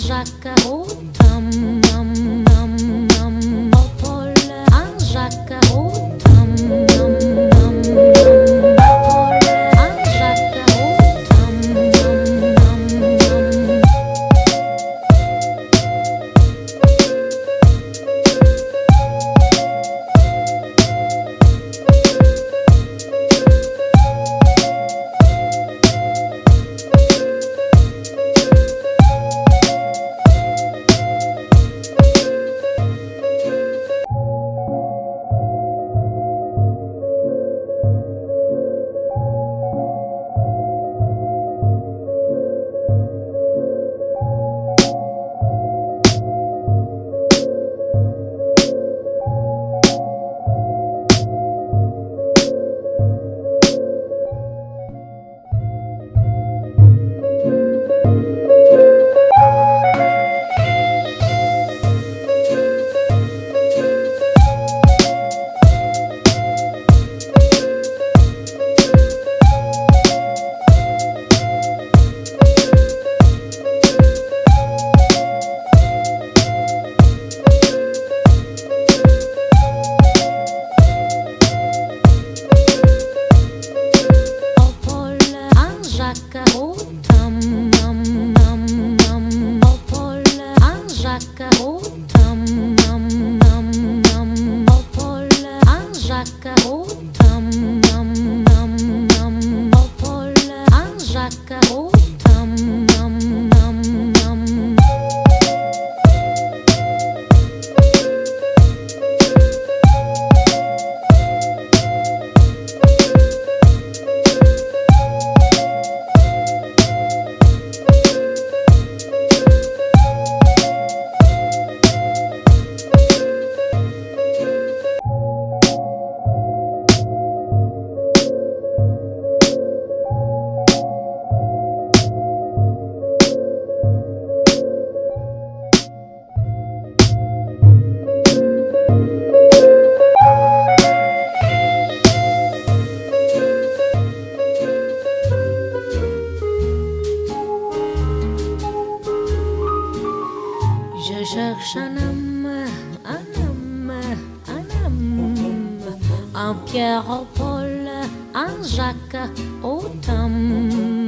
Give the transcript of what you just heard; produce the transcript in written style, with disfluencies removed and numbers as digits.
Jacques au tam nam nam nam au Paul un Jacques au tam nam nam nam au Paul un Jacques au tam nam nam nam. Jacques au tam nam nam nam au Paul un Jacques au tam nam nam nam au Paul un Jacques au tam nam nam nam au Paul un Jacques au tam nam nam nam. Je cherche un homme, un homme, un homme, un Pierre au Paul, un Jacques au tam.